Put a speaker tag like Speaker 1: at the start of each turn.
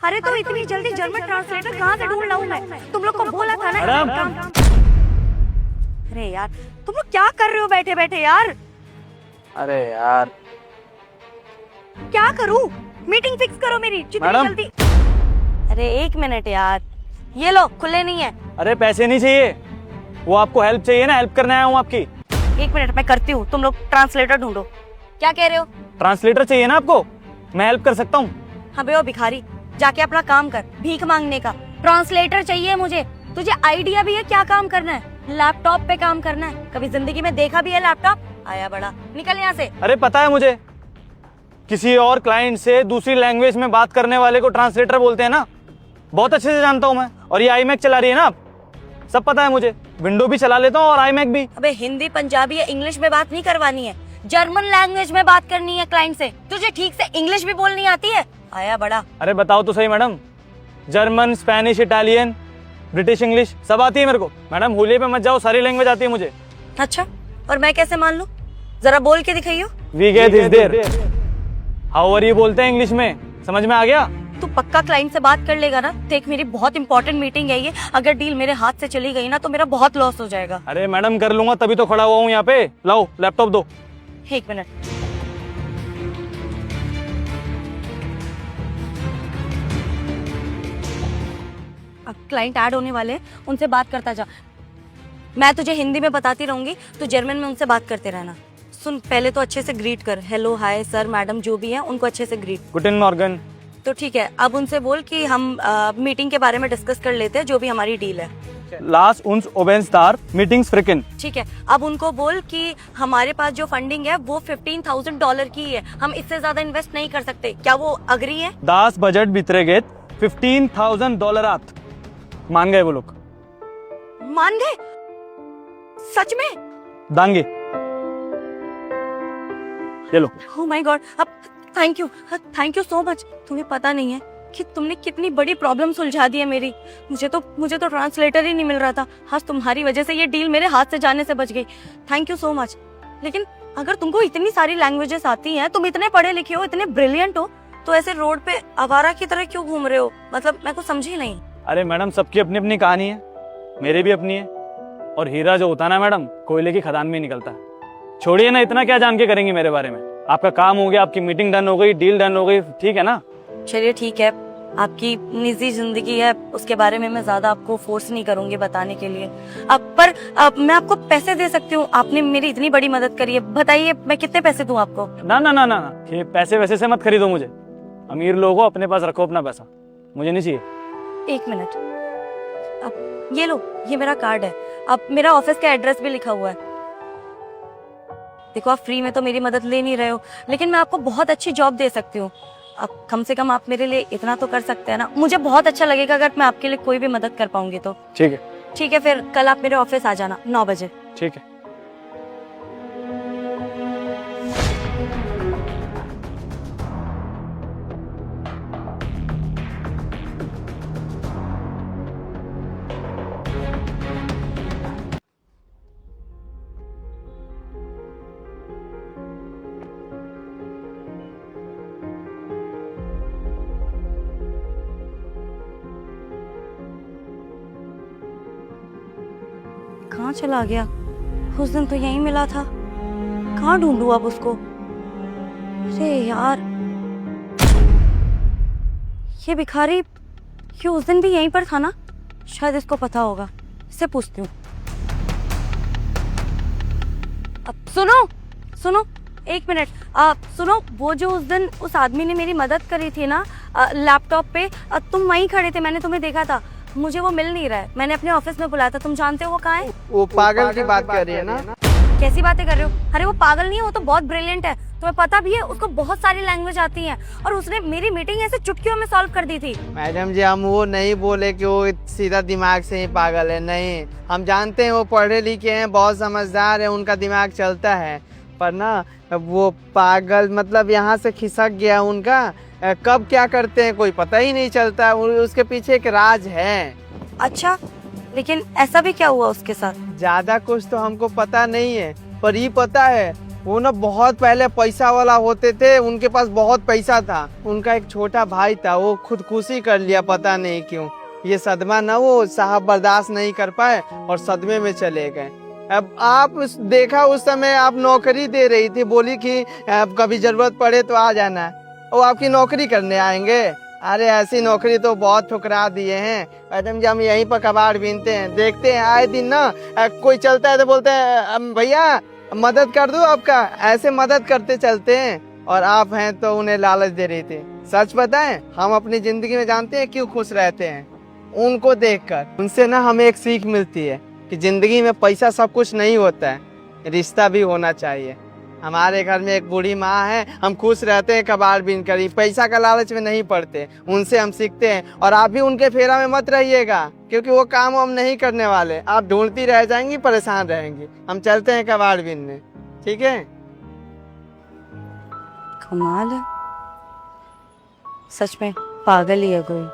Speaker 1: अरे तो इतनी जल्दी जर्मन ट्रांसलेटर कहाँ से ढूंढ लाऊं मैं? तुम लोग को बोला था ना। अरे यार तुम लोग क्या कर रहे हो बैठे बैठे यार?
Speaker 2: अरे यार
Speaker 1: क्या करूं? मीटिंग फिक्स करो मेरी जितनी जल्दी। अरे एक मिनट यार, ये लो खुले नहीं है।
Speaker 2: अरे पैसे नहीं चाहिए, वो आपको हेल्प चाहिए ना, हेल्प करने आया हूँ आपकी।
Speaker 1: एक मिनट मैं करती हूँ, तुम लोग ट्रांसलेटर ढूंढो। क्या कह रहे हो?
Speaker 2: ट्रांसलेटर चाहिए ना आपको, मैं हेल्प कर सकता हूँ।
Speaker 1: हाँ बे ओ भिखारी, जाके अपना काम कर, भीख मांगने का। ट्रांसलेटर चाहिए मुझे। तुझे आइडिया भी है क्या काम करना है? लैपटॉप पे काम करना है। कभी जिंदगी में देखा भी है लैपटॉप? आया बड़ा, निकल यहाँ से।
Speaker 2: अरे पता है मुझे, किसी और क्लाइंट से दूसरी लैंग्वेज में बात करने वाले को ट्रांसलेटर बोलते हैं ना, बहुत अच्छे से जानता हूँ मैं। और ये iMac चला रही है ना आप, सब पता है मुझे। विंडो भी चला लेता हूँ और iMac भी।
Speaker 1: अबे हिंदी पंजाबी या इंग्लिश में बात नहीं करवानी है, जर्मन लैंग्वेज में बात करनी है क्लाइंट से। तुझे ठीक से इंग्लिश भी बोलनी आती है? आया बड़ा।
Speaker 2: अरे बताओ तो सही madam, German, Spanish, Italian, British English सब आती है मेरे को। मैडम हुलिये पे मत जाओ, सारी लैंग्वेज आती है मुझे।
Speaker 1: अच्छा, और मैं कैसे मान लूं? जरा बोल के दिखाइयो।
Speaker 2: We gate is there, how are you बोलते हैं इंग्लिश में, समझ में आ गया?
Speaker 1: तू पक्का क्लाइंट से बात कर लेगा ना? देख मेरी बहुत इंपॉर्टेंट मीटिंग है ये, अगर डील मेरे हाथ से चली गई ना तो मेरा बहुत लॉस हो जाएगा।
Speaker 2: अरे मैडम कर लूंगा, तभी तो खड़ा हुआ हूँ यहाँ पे। लाओ लैपटॉप दो।
Speaker 1: एक मिनट। अब क्लाइंट ऐड होने वाले हैं, उनसे बात करता जा। मैं तुझे हिंदी में बताती रहूंगी, तू जर्मन में उनसे बात करते रहना। सुन, पहले तो अच्छे से ग्रीट कर, हेलो हाय सर मैडम जो भी है उनको अच्छे से ग्रीट।
Speaker 2: गुटेन मॉर्गन।
Speaker 1: तो ठीक है, अब उनसे बोल कि हम मीटिंग के बारे में डिस्कस कर लेते हैं, जो भी हमारी डील है।
Speaker 2: लास उन्स ओबेनस्टार मीटिंग्स फ्रिकन।
Speaker 1: ठीक है, अब उनको बोल कि हमारे पास जो फंडिंग है वो $15,000 की है, हम इससे ज्यादा इन्वेस्ट नहीं कर सकते। क्या वो अग्री है?
Speaker 2: दास बजट बितरेगेत $15,000। मान गए वो लोग।
Speaker 1: मान गए? सच में?
Speaker 2: दांगे। ये लो।
Speaker 1: ओह माय गॉड, अब थैंक यू सो मच। तुम्हें पता नहीं है कि तुमने कितनी बड़ी प्रॉब्लम सुलझा दी है मेरी। मुझे तो ट्रांसलेटर ही नहीं मिल रहा था। आज तुम्हारी वजह से ये डील मेरे हाथ से जाने से बच गई। Thank you so much. लेकिन अगर तुमको इतनी सारी लैंग्वेजेस आती हैं, तुम इतने पढ़े लिखे हो, इतने ब्रिलियंट हो, तो ऐसे रोड पे आवारा की तरह क्यों घूम रहे हो? मतलब मैं कुछ समझी नहीं।
Speaker 2: अरे मैडम सबकी अपनी अपनी कहानी है, मेरी भी अपनी है। और हीरा जो होता है ना मैडम, कोयले की खदान में निकलता है। छोड़िए ना, इतना क्या जान के करेंगी मेरे बारे में? आपका काम हो गया, आपकी मीटिंग डन हो गई, डील डन हो गई, ठीक है ना?
Speaker 1: चलिए ठीक है, आपकी निजी जिंदगी है, उसके बारे में मैं ज्यादा आपको फोर्स नहीं करूंगी बताने के लिए। अब मैं आपको पैसे दे सकती हूँ, आपने मेरी इतनी बड़ी मदद करी है। बताइए मैं कितने पैसे दूं आपको?
Speaker 2: ना ना ना ना ना, ये पैसे वैसे से मत खरीदो मुझे। अमीर लोगों अपने पास रखो अपना पैसा, मुझे नहीं चाहिए।
Speaker 1: एक मिनट, अब ये लो, ये मेरा कार्ड है। अब मेरा ऑफिस का एड्रेस भी लिखा हुआ है। देखो आप फ्री में तो मेरी मदद ले नहीं रहे हो, लेकिन मैं आपको बहुत अच्छी जॉब दे सकती हूँ। अब कम से कम आप मेरे लिए इतना तो कर सकते हैं ना? मुझे बहुत अच्छा लगेगा अगर मैं आपके लिए कोई भी मदद कर पाऊंगी तो।
Speaker 2: ठीक है।
Speaker 1: ठीक है, फिर कल आप मेरे ऑफिस आ जाना 9 बजे।
Speaker 2: ठीक है।
Speaker 1: कहाँ चला गया? उस दिन तो यहीं मिला था, कहाँ ढूंढूं अब उसको? अरे यार, ये भिखारी ये उस दिन भी यहीं पर था ना? शायद इसको पता होगा, इससे पूछती हूँ। अब सुनो एक मिनट। सुनो, वो जो उस दिन उस आदमी ने मेरी मदद करी थी ना लैपटॉप पे, तुम वहीं खड़े थे, मैंने तुम्हें देखा था। मुझे वो मिल नहीं रहा है, मैंने अपने ऑफिस में बुलाया था। तुम जानते हो वो कहाँ है?
Speaker 3: वो पागल की बात कर रही है ना?
Speaker 1: कैसी बातें कर रहे हो? अरे वो पागल नहीं है, वो तो बहुत ब्रिलियंट है। तुम्हें पता भी है उसको बहुत सारी लैंग्वेज आती हैं, और उसने मेरी मीटिंग ऐसे चुटकियों में सॉल्व कर दी थी।
Speaker 3: मैडम जी, हम वो नहीं बोले कि वो सीधा दिमाग से ही पागल है, नहीं। हम जानते हैं वो पढ़े लिखे हैं, बहुत समझदार है, उनका दिमाग चलता है। पर ना वो पागल मतलब यहाँ से खिसक गया उनका। कब क्या करते हैं कोई पता ही नहीं चलता। उसके पीछे एक राज है।
Speaker 1: अच्छा, लेकिन ऐसा भी क्या हुआ उसके साथ?
Speaker 3: ज्यादा कुछ तो हमको पता नहीं है, पर ये पता है वो ना बहुत पहले पैसा वाला होते थे, उनके पास बहुत पैसा था। उनका एक छोटा भाई था, वो खुदकुशी कर लिया, पता नहीं क्यों। ये सदमा ना वो साहब बर्दाश्त नहीं कर पाए और सदमे में चले गए। अब आप देखा उस समय आप नौकरी दे रही थी, बोली कि कभी जरूरत पड़े तो आ जाना। वो आपकी नौकरी करने आएंगे? अरे ऐसी नौकरी तो बहुत ठुकरा दिए हैं मैडम जी। हम यहीं पर कबाड़ बीनते हैं, देखते हैं आए दिन ना कोई चलता है तो बोलते हैं भैया मदद कर दो आपका, ऐसे मदद करते चलते हैं। और आप हैं तो उन्हें लालच दे रही थी। सच बताएं, हम अपनी जिंदगी में जानते हैं क्यों खुश रहते हैं? उनको देखकर। उनसे ना हमें एक सीख मिलती है कि जिंदगी में पैसा सब कुछ नहीं होता है, रिश्ता भी होना चाहिए। हमारे घर में एक बूढ़ी माँ है, हम खुश रहते हैं कबाड़ बीन कर, पैसा का लालच में नहीं पड़ते। उनसे हम सीखते हैं। और आप भी उनके फेरा में मत रहिएगा, क्योंकि वो काम हम नहीं करने वाले। आप ढूंढती रह जाएंगी, परेशान रहेंगी। हम चलते हैं कबाड़ बीनने, ठीक है?
Speaker 1: कमाल है, सच में पागल ही है कोई।